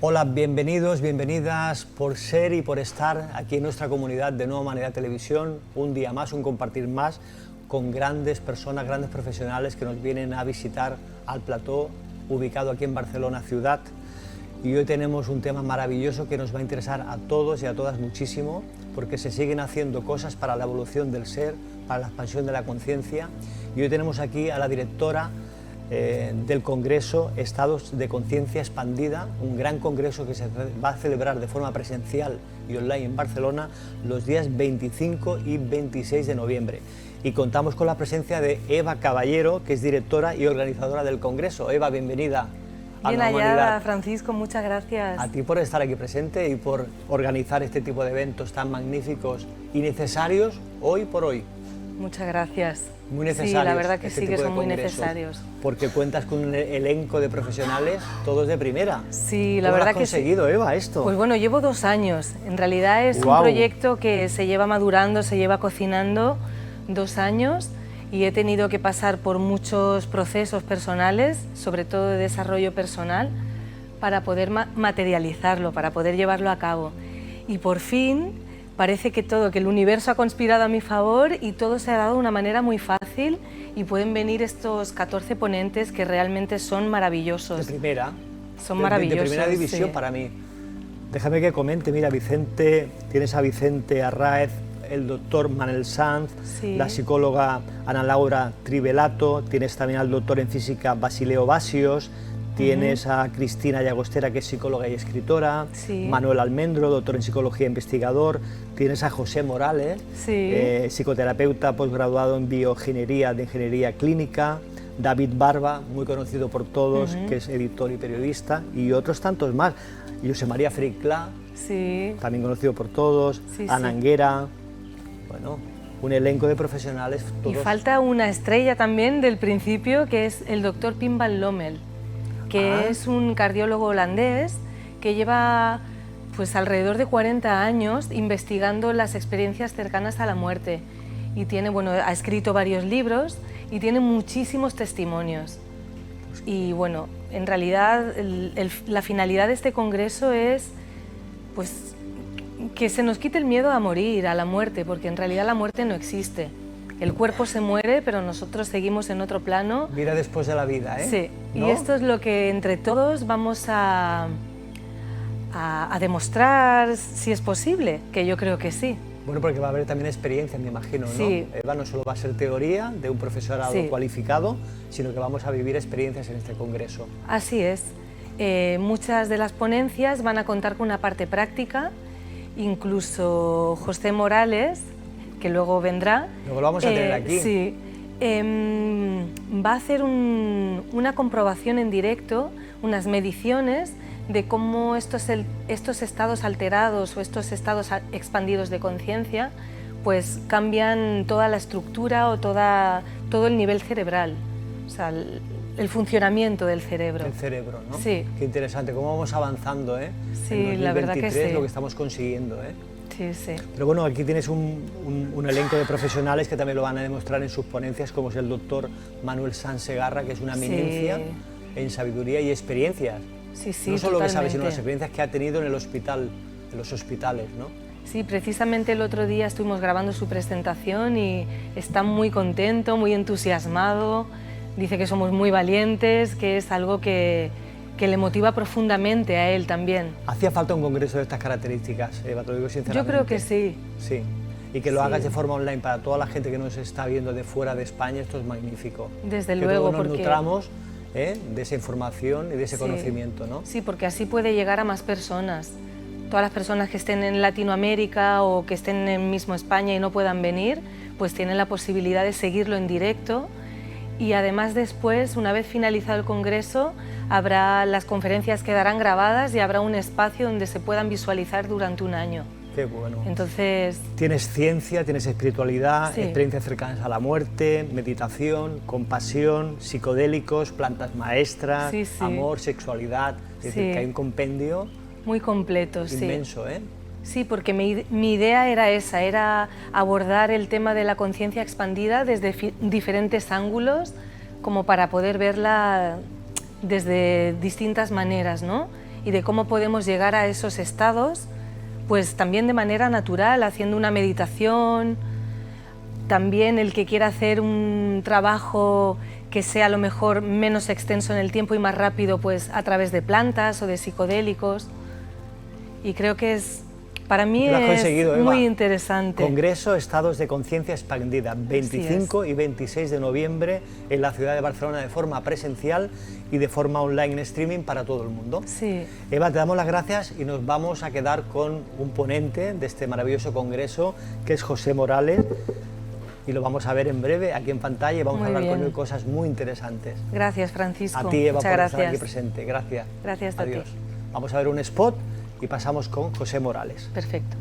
Hola, bienvenidos, bienvenidas por ser y por estar aquí en nuestra comunidad de Nueva Humanidad Televisión. Un día más, un compartir más con grandes personas, grandes profesionales que nos vienen a visitar al plató ubicado aquí en Barcelona ciudad. Y hoy tenemos un tema maravilloso que nos va a interesar a todos y a todas muchísimo, porque se siguen haciendo cosas para la evolución del ser, para la expansión de la conciencia. Y hoy tenemos aquí a la directora del Congreso Estados de Conciencia Expandida, un gran congreso que se va a celebrar de forma presencial y online en Barcelona los días 25 y 26 de noviembre. Y contamos con la presencia de Eva Caballero, que es directora y organizadora del Congreso. Eva, bienvenida. Bien hallada, Francisco, muchas gracias. A ti por estar aquí presente y por organizar este tipo de eventos tan magníficos y necesarios hoy por hoy. Muchas gracias. Muy necesarios. Sí, la verdad que este sí, que tipo de son muy congresos, necesarios. Porque cuentas con un elenco de profesionales, todos de primera. Sí, la ¿Cómo verdad lo has que conseguido, sí. Eva, esto? Pues bueno, llevo 2 años. En realidad es ¡Guau! un proyecto que se lleva madurando, se lleva cocinando 2 años y he tenido que pasar por muchos procesos personales, sobre todo de desarrollo personal, para poder materializarlo, para poder llevarlo a cabo. Y por fin parece que el universo ha conspirado a mi favor y todo se ha dado de una manera muy fácil y pueden venir estos 14 ponentes que realmente son maravillosos. De primera. Son maravillosos. De primera división, sí. para mí. Déjame que comente, mira, Vicente, tienes a Vicente Arráez, el doctor Manel Sanz, Sí. la psicóloga Ana Laura Trivelato, tienes también al doctor en física Basileo Basios, tienes a Cristina Llagostera, que es psicóloga y escritora, Sí. Manuel Almendro, doctor en psicología e investigador, tienes a José Morales, Sí. psicoterapeuta posgraduado en bioingeniería de ingeniería clínica, David Barba, muy conocido por todos, que es editor y periodista, y otros tantos más, y José María Friclá, Sí. también conocido por todos, Sí, Ana sí. Anguera, bueno, un elenco de profesionales todos. Y falta una estrella también del principio, que es el doctor Pim van Lommel, que es un cardiólogo holandés que lleva pues alrededor de 40 años investigando las experiencias cercanas a la muerte y tiene, bueno, ha escrito varios libros y tiene muchísimos testimonios. Y bueno, en realidad la finalidad de este congreso es pues que se nos quite el miedo a morir, a la muerte, porque en realidad la muerte no existe. El cuerpo se muere, pero nosotros seguimos en otro plano. Vida después de la vida, ¿eh? Sí, ¿No? y esto es lo que entre todos vamos a demostrar si es posible, que yo creo que sí. Bueno, porque va a haber también experiencia, me imagino, ¿no? Sí. Eva, no solo va a ser teoría de un profesorado Sí. cualificado, sino que vamos a vivir experiencias en este congreso. Así es. Muchas de las ponencias van a contar con una parte práctica, incluso José Morales, que luego vendrá. Luego lo vamos a tener aquí. Sí. Va a hacer una comprobación en directo, unas mediciones de cómo estos estados alterados o estos estados expandidos de conciencia pues cambian toda la estructura o todo el nivel cerebral, o sea, el funcionamiento del cerebro. El cerebro, ¿no? Sí. Qué interesante, cómo vamos avanzando, ¿eh? Sí, en la verdad que 2023, sí. lo que estamos consiguiendo, ¿eh? Sí, sí. Pero bueno, aquí tienes un elenco de profesionales que también lo van a demostrar en sus ponencias, como es el doctor Manuel Sanz Segarra, que es una eminencia en sabiduría y experiencias. Sí, sí, no solo totalmente. que sabe, sino las experiencias que ha tenido en el hospital, en los hospitales, ¿no? Sí, precisamente el otro día estuvimos grabando su presentación y está muy contento, muy entusiasmado, dice que somos muy valientes, que es algo que le motiva profundamente a él también. ¿Hacía falta un congreso de estas características, Eva? Te lo digo sinceramente. Yo creo que sí. Sí, y que lo Sí. hagas de forma online para toda la gente que nos está viendo de fuera de España, esto es magnífico. Desde que luego, todos nos porque nutramos de esa información y de ese Sí. conocimiento, ¿no? Sí, porque así puede llegar a más personas. Todas las personas que estén en Latinoamérica o que estén en mismo España y no puedan venir, pues tienen la posibilidad de seguirlo en directo. Y además después, una vez finalizado el congreso, habrá las conferencias quedarán grabadas y habrá un espacio donde se puedan visualizar durante un año. Qué bueno. Entonces, Tienes ciencia, tienes espiritualidad, Sí. experiencias cercanas a la muerte, meditación, compasión, psicodélicos, plantas maestras, Sí, sí. amor, sexualidad. Es decir, Sí. que hay un compendio muy completo, sí. inmenso, ¿eh? Sí, porque mi idea era esa, era abordar el tema de la conciencia expandida desde diferentes ángulos, como para poder verla desde distintas maneras, ¿no? y de cómo podemos llegar a esos estados, pues también de manera natural, haciendo una meditación. También el que quiera hacer un trabajo que sea a lo mejor menos extenso en el tiempo y más rápido, pues a través de plantas o de psicodélicos. Y creo que para mí es muy interesante. Congreso Estados de Conciencia Expandida, 25 y 26 de noviembre en la ciudad de Barcelona de forma presencial y de forma online en streaming para todo el mundo. Sí. Eva, te damos las gracias y nos vamos a quedar con un ponente de este maravilloso congreso, que es José Morales, y lo vamos a ver en breve aquí en pantalla y vamos a hablar con él cosas muy interesantes. Gracias, Francisco. A ti, Eva, muchas por gracias. estar aquí presente. Gracias. Gracias a Adiós. ti. Vamos a ver un spot y pasamos con José Morales. Perfecto.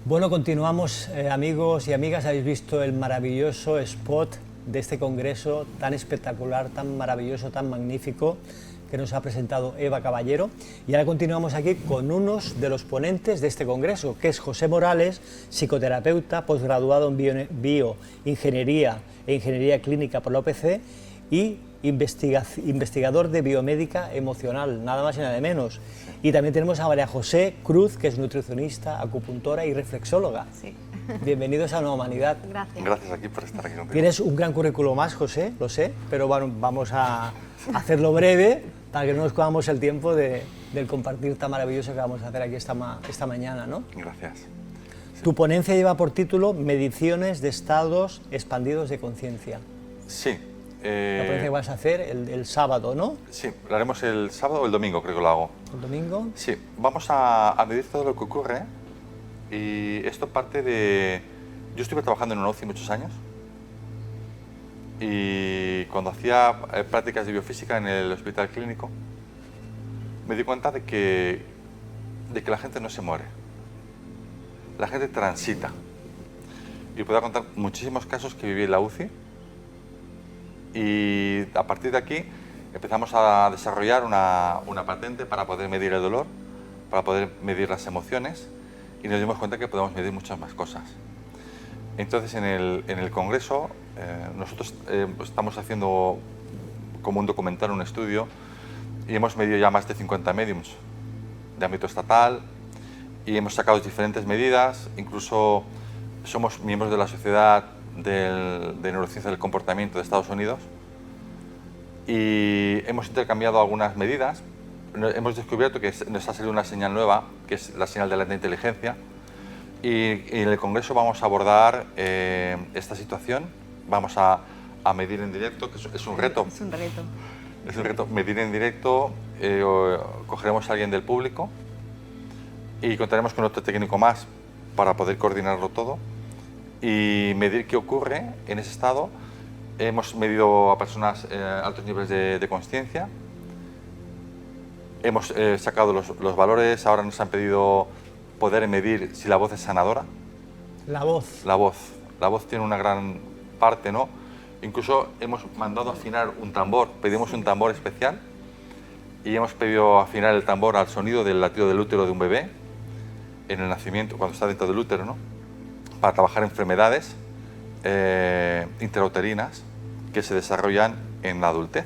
Bueno, continuamos, amigos y amigas. Habéis visto el maravilloso spot de este congreso tan espectacular, tan maravilloso, tan magnífico que nos ha presentado Eva Caballero. Y ahora continuamos aquí con unos de los ponentes de este congreso, que es José Morales, psicoterapeuta, posgraduado en bioingeniería e ingeniería clínica por la UPC y investigador de biomédica emocional, nada más y nada menos. Y también tenemos a María José Cruz, que es nutricionista, acupuntora y reflexóloga. Sí. Bienvenidos a Nueva Humanidad. Gracias. Gracias aquí por estar aquí contigo. Tienes un gran currículo más, José, lo sé, pero bueno, vamos a hacerlo breve para que no nos comamos el tiempo del compartir tan maravilloso que vamos a hacer aquí esta mañana, ¿no? Gracias. Sí. Tu ponencia lleva por título Mediciones de estados expandidos de conciencia. Sí. La ponencia que vas a hacer el sábado, ¿no? Sí, lo haremos el sábado o el domingo, creo que lo hago. ¿El domingo? Sí, vamos a medir todo lo que ocurre y esto parte de... Yo estuve trabajando en una UCI muchos años y cuando hacía prácticas de biofísica en el hospital clínico me di cuenta de que la gente no se muere, la gente transita. Y puedo contar muchísimos casos que viví en la UCI. Y a partir de aquí empezamos a desarrollar una patente para poder medir el dolor, para poder medir las emociones y nos dimos cuenta que podemos medir muchas más cosas. Entonces en el congreso nosotros estamos haciendo como un documental, un estudio y hemos medido ya más de 50 médiums de ámbito estatal y hemos sacado diferentes medidas, incluso somos miembros de la Sociedad de Neurociencia del Comportamiento de Estados Unidos y hemos intercambiado algunas medidas. Hemos descubierto que nos ha salido una señal nueva, que es la señal de la alta inteligencia, y en el Congreso vamos a abordar esta situación. Vamos a medir en directo, que es un reto. Es un reto. Es un reto medir en directo, cogeremos a alguien del público y contaremos con otro técnico más para poder coordinarlo todo y medir qué ocurre en ese estado hemos medido a personas altos niveles de consciencia, hemos sacado los valores, ahora nos han pedido poder medir si la voz es sanadora. La voz. La voz tiene una gran parte, ¿no? Incluso hemos mandado afinar un tambor, pedimos un tambor especial y hemos pedido afinar el tambor al sonido del latido del útero de un bebé en el nacimiento, cuando está dentro del útero, ¿no? Para trabajar enfermedades intrauterinas que se desarrollan en la adultez.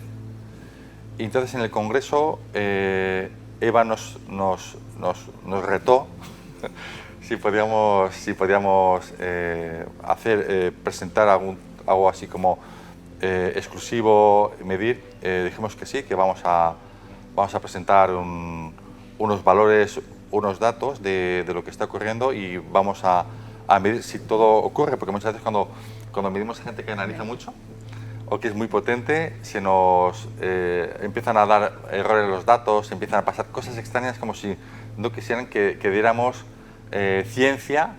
Y entonces en el Congreso Eva nos retó si podíamos presentar algo así como exclusivo, medir. Dijimos que sí, que vamos a presentar unos valores, unos datos de lo que está ocurriendo y vamos a medir si todo ocurre, porque muchas veces cuando medimos a gente que analiza mucho o que es muy potente, se nos empiezan a dar errores en los datos, empiezan a pasar cosas extrañas como si no quisieran que diéramos ciencia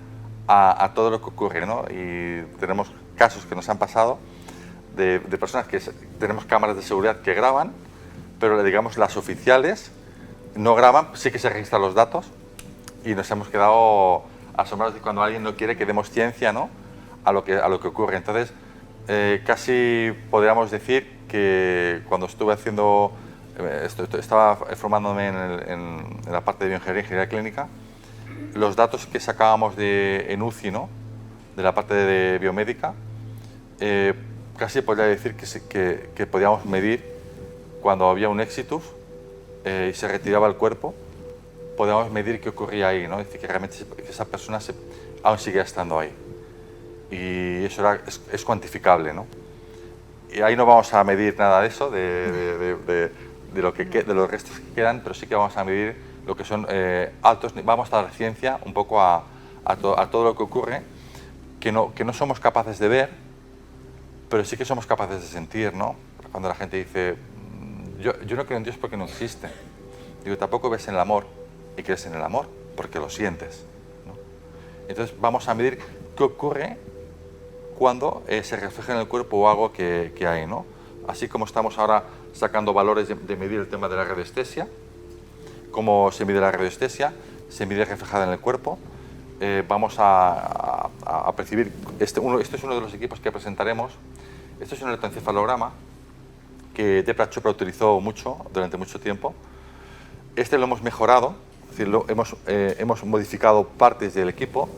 a todo lo que ocurre, ¿no? Y tenemos casos que nos han pasado de personas que tenemos cámaras de seguridad que graban, pero digamos las oficiales no graban, sí que se registran los datos y nos hemos quedado asombrados de cuando alguien no quiere que demos ciencia, ¿no? a lo que ocurre. Entonces, casi podríamos decir que cuando estuve haciendo, estaba formándome en la parte de bioingeniería clínica, los datos que sacábamos en UCI, ¿no? de la parte de biomédica, casi podría decir que podíamos medir cuando había un exitus y se retiraba el cuerpo, podíamos medir qué ocurría ahí, ¿no? Es decir, que realmente esa persona aún sigue estando ahí. Y eso es cuantificable, ¿no? Y ahí no vamos a medir nada de eso, de los restos que quedan, pero sí que vamos a medir lo que son altos, vamos a dar ciencia un poco a todo lo que ocurre, que no somos capaces de ver, pero sí que somos capaces de sentir, ¿no? Cuando la gente dice, yo no creo en Dios porque no existe. Digo, tampoco ves en el amor y crees en el amor porque lo sientes, ¿no? Entonces vamos a medir qué ocurre cuando se refleja en el cuerpo algo que hay, ¿no? Así como estamos ahora sacando valores de medir el tema de la radiestesia, cómo se mide la radiestesia, se mide reflejada en el cuerpo. Vamos a percibir, este es uno de los equipos que presentaremos. Este es un electroencefalograma que Deepak Chopra utilizó durante mucho tiempo. Este lo hemos mejorado, es decir, hemos modificado partes del equipo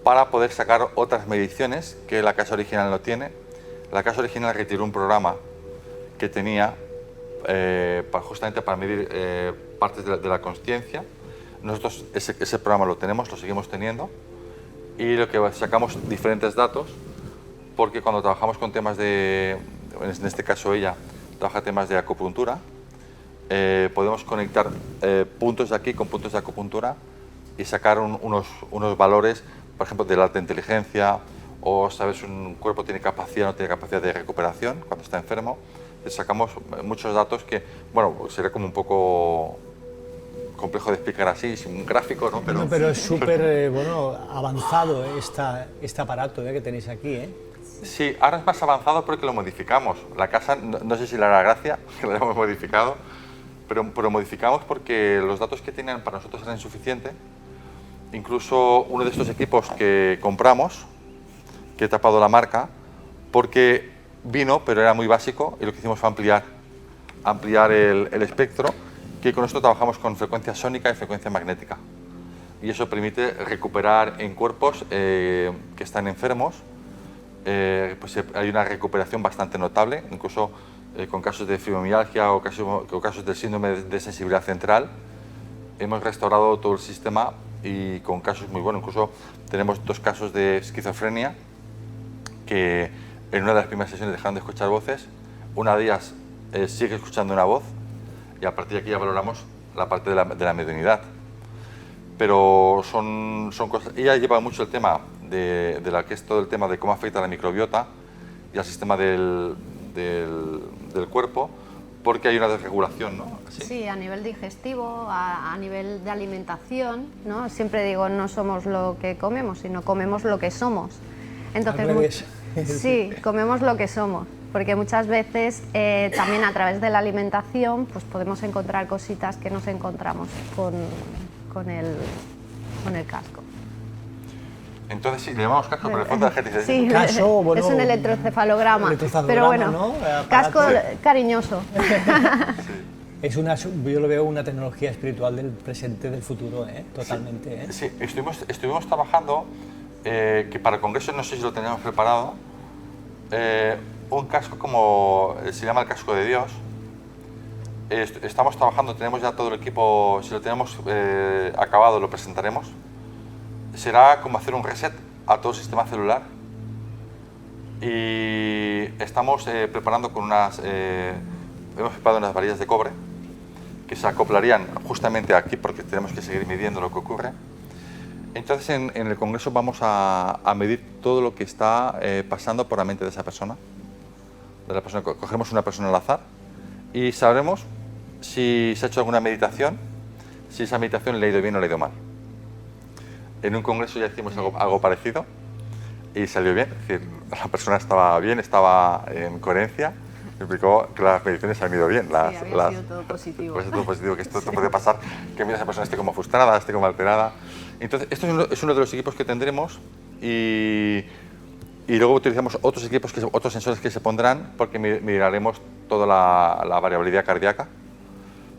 para poder sacar otras mediciones que la casa original no tiene. La casa original retiró un programa que tenía justamente para medir partes de la consciencia. Nosotros ese programa lo tenemos, lo seguimos teniendo, y lo que sacamos diferentes datos, porque cuando trabajamos con temas en este caso ella trabaja temas de acupuntura, podemos conectar puntos de aquí con puntos de acupuntura y sacar unos valores, por ejemplo, de la alta inteligencia, o sabes, un cuerpo tiene capacidad o no tiene capacidad de recuperación cuando está enfermo. Sacamos muchos datos que, bueno, sería como un poco complejo de explicar así, sin un gráfico, ¿no? Pero es súper avanzado este aparato que tenéis aquí, ¿eh? Sí, ahora es más avanzado porque lo modificamos. La casa, no sé si le hará gracia que lo hayamos modificado, pero modificamos porque los datos que tenían para nosotros eran insuficientes. Incluso uno de estos equipos que compramos, que he tapado la marca, porque vino, pero era muy básico, y lo que hicimos fue ampliar el espectro, que con esto trabajamos con frecuencia sónica y frecuencia magnética. Y eso permite recuperar en cuerpos que están enfermos. Pues hay una recuperación bastante notable, incluso con casos de fibromialgia o casos del síndrome de sensibilidad central. Hemos restaurado todo el sistema y con casos muy buenos. Incluso tenemos 2 casos de esquizofrenia que en una de las primeras sesiones dejaron de escuchar voces. Una de ellas sigue escuchando una voz, y a partir de aquí ya valoramos la parte de la mediunidad. Pero son cosas. Ella lleva mucho el tema de que es todo el tema de cómo afecta la microbiota y al sistema del cuerpo, porque hay una desregulación, ¿no? ¿Así? Sí, a nivel digestivo, a nivel de alimentación, ¿no? Siempre digo, no somos lo que comemos, sino comemos lo que somos. Entonces, Sí, comemos lo que somos, porque muchas veces también a través de la alimentación pues podemos encontrar cositas que no encontramos con el casco. Entonces sí, le llamamos casco, pero en el fondo la gente dice... Sí, Caso, bueno, es un electrocefalograma, pero bueno, ¿no? casco cariñoso. Es una, yo lo veo una tecnología espiritual del presente, del futuro, totalmente. Sí, estuvimos trabajando, que para el congreso no sé si lo teníamos preparado, un casco como se llama el casco de Dios. Estamos trabajando, tenemos ya todo el equipo, si lo tenemos acabado lo presentaremos. Será como hacer un reset a todo el sistema celular. Y estamos preparando con hemos preparado unas varillas de cobre que se acoplarían justamente aquí porque tenemos que seguir midiendo lo que ocurre. Entonces en el congreso vamos a medir todo lo que está pasando por la mente de esa persona. Cogemos una persona al azar y sabremos si se ha hecho alguna meditación, si esa meditación le ha ido bien o le ha ido mal. En un congreso ya hicimos algo parecido y salió bien, es decir, la persona estaba bien, estaba en coherencia, explicó que las meditaciones han ido bien. Sí, había sido todo positivo. Pues todo positivo, que esto puede pasar, que esa persona esté como frustrada, esté como alterada. Entonces, esto es uno de los equipos que tendremos y luego utilizamos otros equipos, otros sensores que se pondrán porque miraremos toda la variabilidad cardíaca,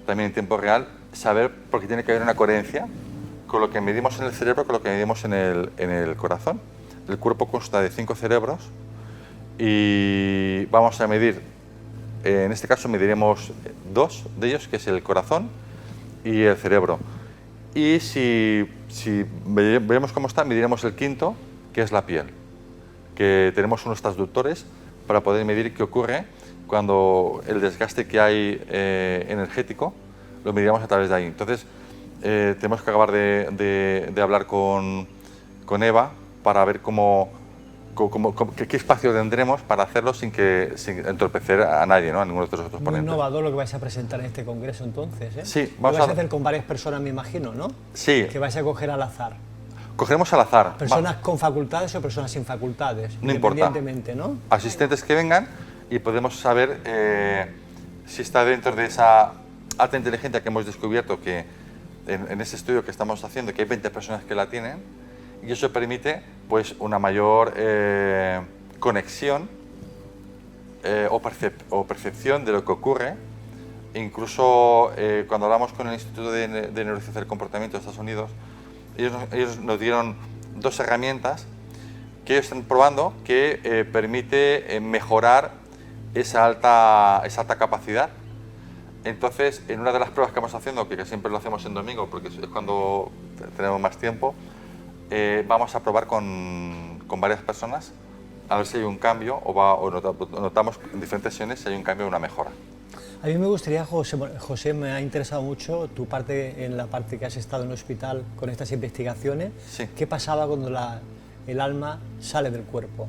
también en tiempo real, saber, porque tiene que haber una coherencia con lo que medimos en el cerebro, con lo que medimos en el corazón. El cuerpo consta de 5 cerebros y vamos a medir, en este caso mediremos 2 de ellos, que es el corazón y el cerebro. Y si vemos cómo está, mediremos el quinto, que es la piel, que tenemos unos transductores para poder medir qué ocurre cuando el desgaste que hay energético lo mediremos a través de ahí. Entonces, tenemos que acabar de hablar con Eva para ver qué espacio tendremos para hacerlo sin entorpecer a nadie, ¿no? A ninguno de los otros Muy ponentes. innovador lo que vais a presentar en este congreso entonces, ¿eh? Sí, lo vais a hacer con varias personas, me imagino, ¿no? Sí. Que vais a coger al azar. Cogeremos al azar. ¿Personas con facultades o personas sin facultades? No importa. Independientemente, ¿no? Asistentes que vengan y podemos saber si está dentro de esa alta inteligencia que hemos descubierto que en ese estudio que estamos haciendo, que hay 20 personas que la tienen, y eso permite pues una mayor conexión o percepción de lo que ocurre. Incluso cuando hablamos con el Instituto de Neurociencia del Comportamiento de Estados Unidos, ellos nos dieron 2 herramientas que ellos están probando que permite mejorar esa alta capacidad. Entonces, en una de las pruebas que vamos haciendo, que siempre lo hacemos en domingo porque es cuando tenemos más tiempo, vamos a probar con varias personas a ver si hay un cambio o notamos en diferentes sesiones si hay un cambio o una mejora. A mí me gustaría, José, me ha interesado mucho tu parte, en la parte que has estado en el hospital con estas investigaciones. Sí. ¿Qué pasaba cuando el alma sale del cuerpo?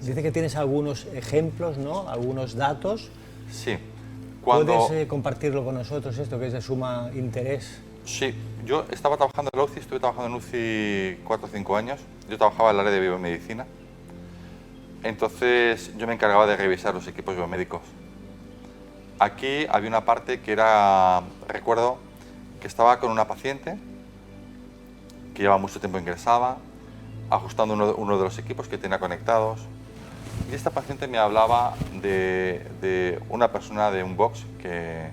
Dice que tienes algunos ejemplos, ¿no? Algunos datos. Sí. ¿Puedes compartirlo con nosotros, esto que es de suma interés? Sí, yo estaba trabajando en la UCI, estuve trabajando en UCI 4 o 5 años. Yo trabajaba en el área de biomedicina. Entonces yo me encargaba de revisar los equipos biomédicos. Aquí había una parte que era, recuerdo, que estaba con una paciente que llevaba mucho tiempo ingresada, ajustando uno de los equipos que tenía conectados. Y esta paciente me hablaba de una persona de un box que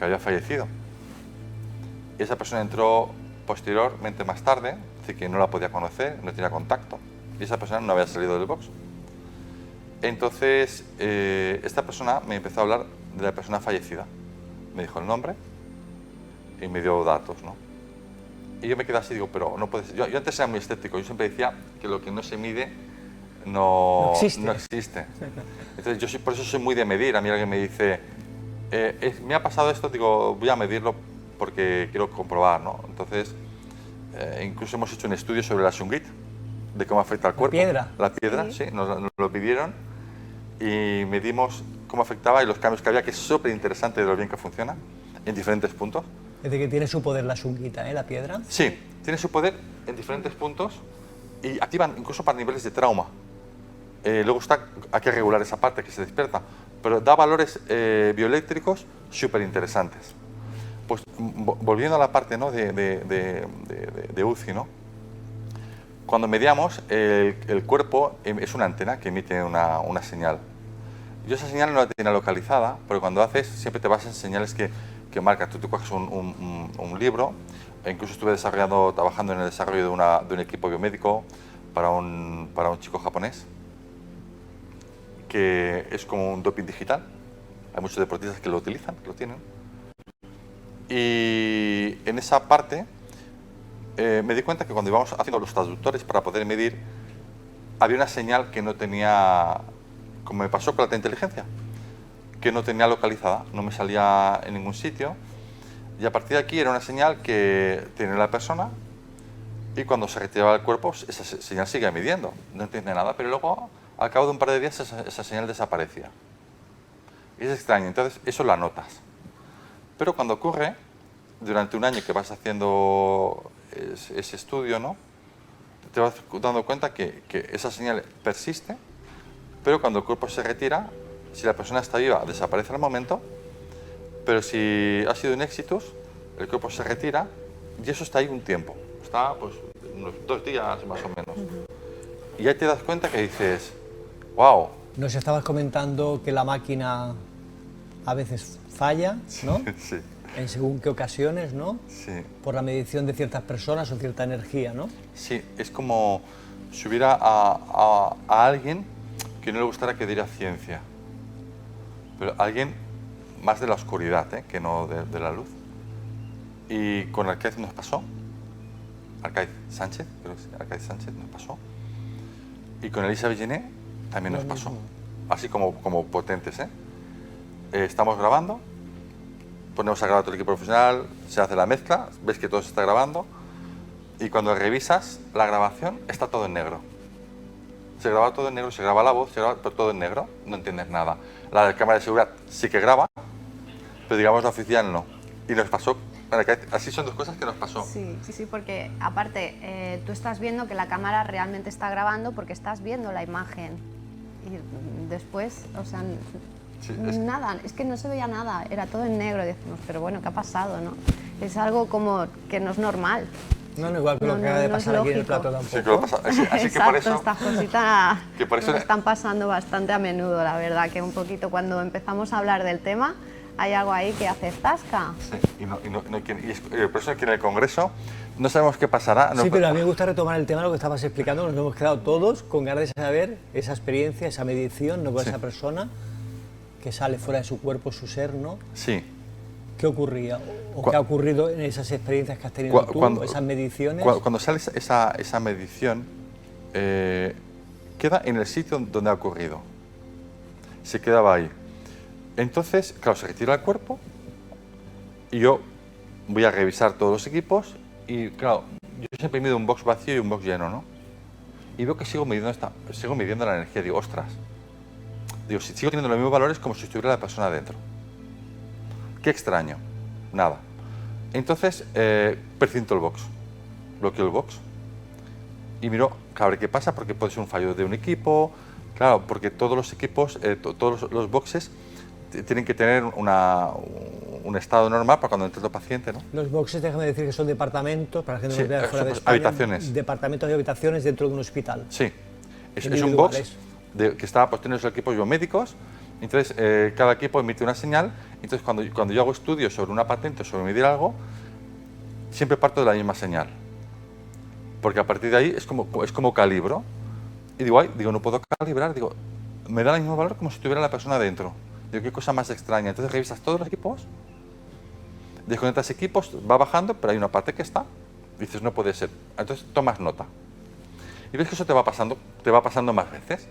había fallecido. Y esa persona entró posteriormente más tarde, así que no la podía conocer, no tenía contacto. Y esa persona no había salido del box. Entonces, esta persona me empezó a hablar de la persona fallecida. Me dijo el nombre y me dio datos, ¿no? Y yo me quedé así, digo, pero no puede ser. Yo antes era muy escéptico, yo siempre decía que lo que no se mide no existe. Entonces, yo por eso soy muy de medir. A mí alguien me dice, me ha pasado esto, digo, voy a medirlo porque quiero comprobar, ¿no? Entonces, incluso hemos hecho un estudio sobre la shungite, de cómo afecta al cuerpo. ¿La piedra? La piedra, sí, nos lo pidieron y medimos cómo afectaba y los cambios que había, que es súper interesante de lo bien que funciona, en diferentes puntos. Es decir, que tiene su poder la shungita, la piedra. Sí, tiene su poder en diferentes puntos y activan incluso para niveles de trauma. luego hay que regular esa parte que se despierta, pero da valores bioeléctricos súper interesantes. Pues volviendo a la parte, ¿no?, de UCI, ¿no? Cuando mediamos, el cuerpo es una antena que emite una señal. Yo esa señal no la tenía localizada, pero cuando haces siempre te basas en señales que marcas. Tú coges un libro, e incluso estuve trabajando en el desarrollo de un equipo biomédico para un chico japonés, que es como un doping digital. Hay muchos deportistas que lo utilizan, que lo tienen. Y en esa parte me di cuenta que cuando íbamos haciendo los traductores para poder medir, había una señal que no tenía, como me pasó con la teleinteligencia, que no tenía localizada, no me salía en ningún sitio. Y a partir de aquí era una señal que tiene la persona y cuando se retiraba el cuerpo, esa señal sigue midiendo, no entiende nada, pero luego al cabo de un par de días esa señal desaparecía. Y es extraño, entonces eso lo anotas. Pero cuando ocurre, durante un año que vas haciendo ese estudio, ¿no?, te vas dando cuenta que esa señal persiste, pero cuando el cuerpo se retira, si la persona está viva, desaparece al momento, pero si ha sido un éxitus, el cuerpo se retira y eso está ahí un tiempo. Está pues unos 2 días más o menos. Y ahí te das cuenta que dices, wow. Nos estabas comentando que la máquina a veces falla, ¿no? Sí. En según qué ocasiones, ¿no? Sí. Por la medición de ciertas personas o cierta energía, ¿no? Sí, es como si hubiera a alguien que no le gustara que diera ciencia, pero alguien más de la oscuridad, que no de la luz. Y con Arcaiz nos pasó, Arcaiz Sánchez, creo que sí, Arcaiz Sánchez nos pasó, y con Elisa Villeneuve también nos pasó, así como potentes, estamos grabando, ponemos a grabar todo el equipo profesional, se hace la mezcla, ves que todo se está grabando y cuando revisas la grabación está todo en negro. Se graba todo en negro, se graba la voz, se graba todo en negro, no entiendes nada. La de cámara de seguridad sí que graba, pero digamos la oficial no. Y nos pasó, así son 2 cosas que nos pasó. Sí, porque aparte tú estás viendo que la cámara realmente está grabando porque estás viendo la imagen y después, o sea, Sí, nada, es que no se veía nada, era todo en negro y decimos, pero bueno, ¿qué ha pasado, no? Es algo como que no es normal. No, igual que lo que acaba de pasar aquí en el plato tampoco. Sí, que lo pasa, así Exacto, que por eso... estas cositas que por eso nos están pasando bastante a menudo, la verdad, que un poquito cuando empezamos a hablar del tema hay algo ahí que hace zasca. Sí, y por eso que en el Congreso no sabemos qué pasará. Sí, pero a mí me gusta retomar el tema de lo que estabas explicando, nos hemos quedado todos con ganas de saber esa experiencia, esa medición, ¿no?, con esa persona que sale fuera de su cuerpo, su ser, ¿no? Sí. ¿Qué ocurría? ¿O qué ha ocurrido en esas experiencias que has tenido tú, esas mediciones? Cuando sale esa medición, queda en el sitio donde ha ocurrido. Se quedaba ahí. Entonces, claro, se retira el cuerpo y yo voy a revisar todos los equipos y, claro, yo siempre mido un box vacío y un box lleno, ¿no? Y veo que sigo midiendo la energía. Digo, ostras. Digo, si sigo teniendo los mismos valores como si estuviera la persona dentro. Qué extraño. Nada. Entonces, precinto el box. Bloqueo el box. Y miro, claro, ¿qué pasa? Porque puede ser un fallo de un equipo. Claro, porque todos los equipos, todos los boxes tienen que tener un estado normal para cuando entre el paciente, ¿no? Los boxes, déjame decir que son departamentos, para la gente que nos vea fuera de España. Habitaciones. Departamentos de habitaciones dentro de un hospital. Sí. Es un box que está pues tiene los equipos biomédicos, entonces cada equipo emite una señal, entonces cuando yo hago estudios sobre una patente o sobre medir algo, siempre parto de la misma señal, porque a partir de ahí es como calibro, y digo, no puedo calibrar, digo, me da el mismo valor como si tuviera la persona dentro, digo, qué cosa más extraña, entonces revisas todos los equipos, desconectas equipos, va bajando, pero hay una parte que está, dices, no puede ser, entonces tomas nota, y ves que eso te va pasando más veces.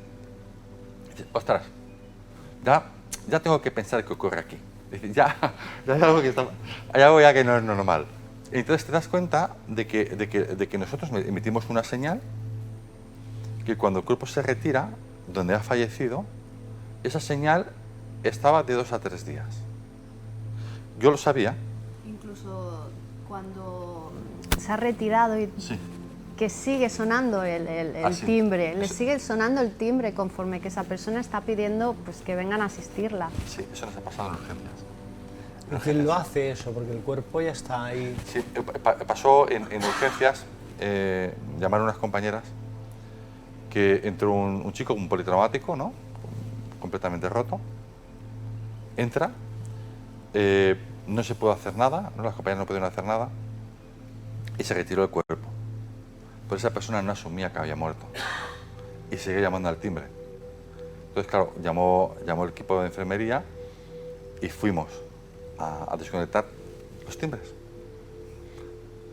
Dices, ostras, ya tengo que pensar qué ocurre aquí. Dices, ya hay algo ya que no es normal. Y entonces te das cuenta de que nosotros emitimos una señal que cuando el cuerpo se retira, donde ha fallecido, esa señal estaba de 2 a 3 días. Yo lo sabía. Incluso cuando se ha retirado y Sí. que sigue sonando el sí. timbre, le sigue sonando el timbre conforme que esa persona está pidiendo pues, que vengan a asistirla. Sí, eso nos ha pasado en urgencias. ¿Y quién lo hace eso? Porque el cuerpo ya está ahí. Sí, pasó en urgencias, llamaron unas compañeras que entró un chico, un politraumático, ¿no? Completamente roto, entra, no se puede hacer nada, ¿no? Las compañeras no pudieron hacer nada y se retiró el cuerpo. Pero esa persona no asumía que había muerto y seguía llamando al timbre. Entonces, claro, llamó el equipo de enfermería y fuimos a desconectar los timbres.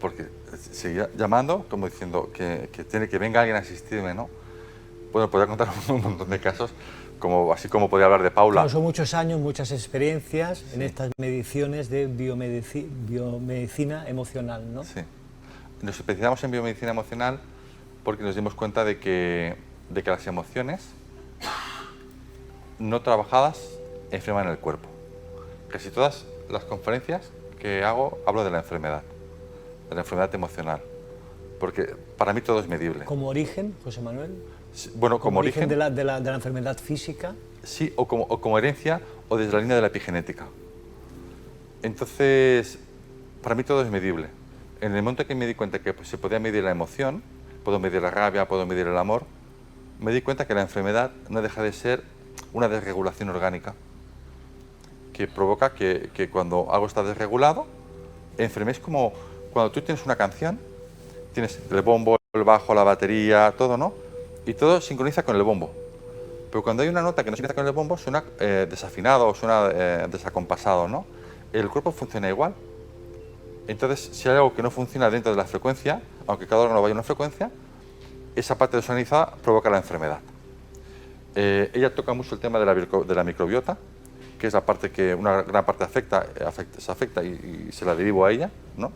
Porque seguía llamando, como diciendo que tiene que venga alguien a asistirme, ¿no? Bueno, podría contar un montón de casos, así como podría hablar de Paula. Claro, son muchos años, muchas experiencias en estas mediciones de biomedicina emocional, ¿no? Sí. Nos especializamos en biomedicina emocional porque nos dimos cuenta de que las emociones no trabajadas enferman el cuerpo. Casi todas las conferencias que hago hablo de la enfermedad emocional, porque para mí todo es medible. ¿Como origen, José Manuel? Sí, bueno, como origen de la enfermedad física. Sí, o como herencia o desde la línea de la epigenética. Entonces, para mí todo es medible. En el momento que me di cuenta que se podía medir la emoción, puedo medir la rabia, puedo medir el amor, me di cuenta que la enfermedad no deja de ser una desregulación orgánica que provoca que cuando algo está desregulado, enfermes como cuando tú tienes una canción, tienes el bombo, el bajo, la batería, todo, ¿no? Y todo sincroniza con el bombo. Pero cuando hay una nota que no sincroniza con el bombo, suena desafinado o suena desacompasado, ¿no? El cuerpo funciona igual. Entonces, si hay algo que no funciona dentro de la frecuencia, aunque cada órgano vaya a una frecuencia, esa parte desorganizada provoca la enfermedad. Ella toca mucho el tema de la microbiota, que es la parte que una gran parte se afecta y se la derivo a ella, ¿no?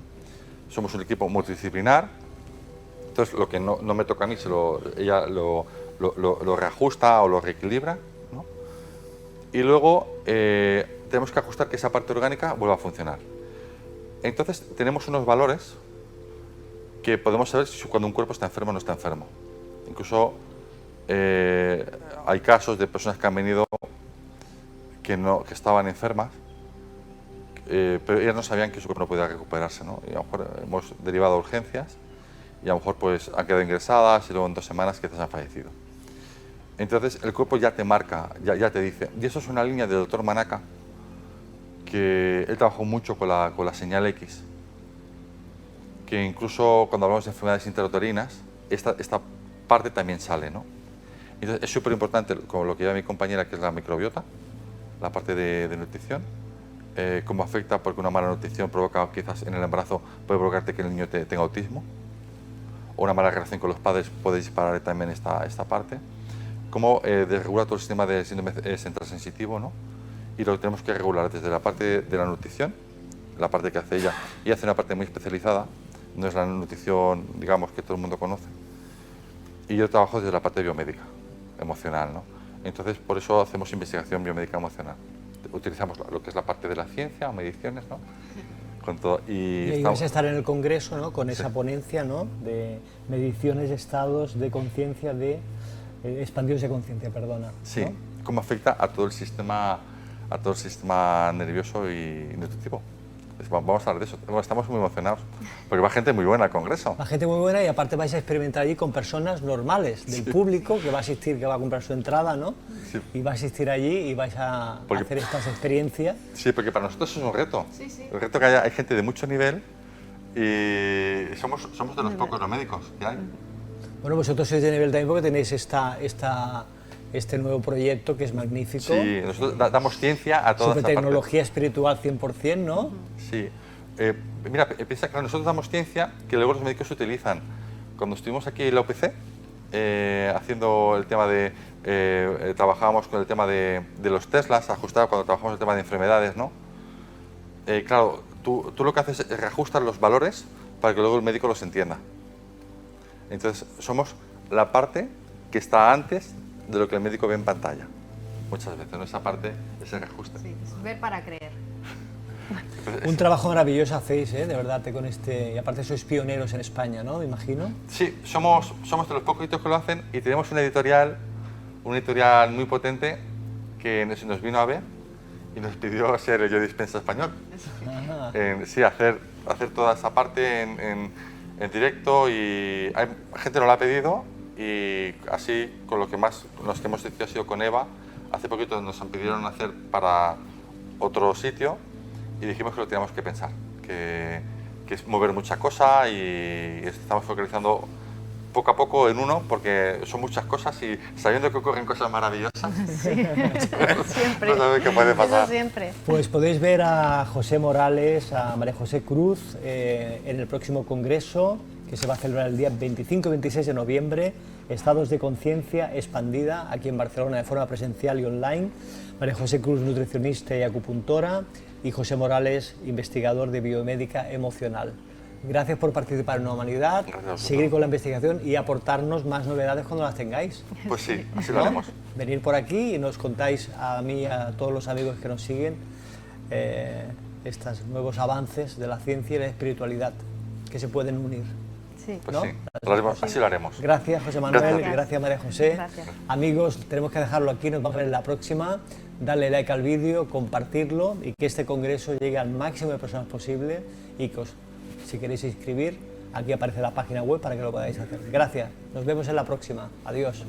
Somos un equipo multidisciplinar, entonces lo que no me toca a mí, ella lo reajusta o lo reequilibra, ¿no? Y luego tenemos que ajustar que esa parte orgánica vuelva a funcionar. Entonces tenemos unos valores que podemos saber si cuando un cuerpo está enfermo o no está enfermo. Incluso hay casos de personas que han venido que estaban enfermas, pero ellas no sabían que su cuerpo no podía recuperarse, ¿no? Y a lo mejor hemos derivado a urgencias y a lo mejor pues han quedado ingresadas y luego en 2 semanas quizás han fallecido. Entonces el cuerpo ya te marca, ya te dice. Y eso es una línea del doctor Manaka, que él trabajó mucho con la señal X, que incluso cuando hablamos de enfermedades intrauterinas, esta parte también sale, ¿no? Entonces es súper importante, como lo que lleva mi compañera, que es la microbiota, la parte de nutrición, cómo afecta, porque una mala nutrición provoca, quizás en el embarazo, puede provocarte que el niño tenga autismo, o una mala relación con los padres puede disparar también esta parte, cómo desregula todo el sistema de síndrome central sensitivo, ¿no? Y lo tenemos que regular desde la parte de la nutrición, la parte que hace ella, y hace una parte muy especializada, no es la nutrición, digamos, que todo el mundo conoce, y yo trabajo desde la parte biomédica, emocional, ¿no? Entonces, por eso hacemos investigación biomédica emocional. Utilizamos lo que es la parte de la ciencia, mediciones, ¿no? Con todo, y ahí vas a estar en el Congreso, ¿no? Con esa ponencia, ¿no? De mediciones, estados de conciencia, expandidos de conciencia, perdona. Sí, ¿no? cómo afecta a todo el sistema nervioso y nutritivo. Vamos a hablar de eso. Bueno, estamos muy emocionados porque va gente muy buena al Congreso. Va gente muy buena y aparte vais a experimentar allí con personas normales del público que va a asistir, que va a comprar su entrada, ¿no? Sí. Y va a asistir allí y vais a hacer estas experiencias. Sí, porque para nosotros es un reto. Sí, sí. El reto que hay gente de mucho nivel y somos de los pocos los médicos que hay. Bueno, vosotros sois de nivel también porque tenéis este nuevo proyecto que es magnífico. Sí, nosotros damos ciencia a toda sobre esta tecnología espiritual 100%, ¿no? Sí. Mira, piensa que nosotros damos ciencia que luego los médicos utilizan. Cuando estuvimos aquí en la UPC, haciendo el tema de... trabajábamos con el tema de los Teslas, ajustado cuando trabajamos el tema de enfermedades, ¿no? Claro, tú lo que haces es reajustar los valores para que luego el médico los entienda. Entonces, somos la parte que está antes de lo que el médico ve en pantalla. Muchas veces, ¿no? Esa parte es el reajuste. Sí, es ver para creer. Un trabajo maravilloso hacéis, de verdad, con y aparte sois pioneros en España, ¿no? Me imagino. Sí, somos de los poquitos que lo hacen y tenemos una editorial muy potente que nos vino a ver y nos pidió ser el Yo Dispensa español. Sí, hacer toda esa parte en directo, y hay gente que nos lo ha pedido, y así con los que hemos hecho ha sido con Eva. Hace poquito nos pidieron hacer para otro sitio y dijimos que lo teníamos que pensar, que es mover mucha cosa, y estamos focalizando poco a poco en uno, porque son muchas cosas y sabiendo que ocurren cosas maravillosas, Sí, siempre. no sabes qué puede pasar. Eso siempre. Pues podéis ver a José Morales, a María José Cruz en el próximo congreso que se va a celebrar el día 25 y 26 de noviembre, Estados de Conciencia Expandida, aquí en Barcelona de forma presencial y online. María José Cruz, nutricionista y acupuntora, y José Morales, investigador de biomédica emocional. Gracias por participar en Nueva Humanidad, seguir con la investigación y aportarnos más novedades cuando las tengáis. Pues sí, así lo haremos. Venir por aquí y nos contáis a mí y a todos los amigos que nos siguen estos nuevos avances de la ciencia y la espiritualidad que se pueden unir. Sí. Pues ¿no? sí, así lo haremos. Gracias, José Manuel, Gracias. gracias María José. Gracias. Amigos, tenemos que dejarlo aquí, nos vamos a ver en la próxima. Darle like al vídeo, compartirlo y que este congreso llegue al máximo de personas posible, y que si queréis inscribir, aquí aparece la página web para que lo podáis hacer. Gracias, nos vemos en la próxima. Adiós.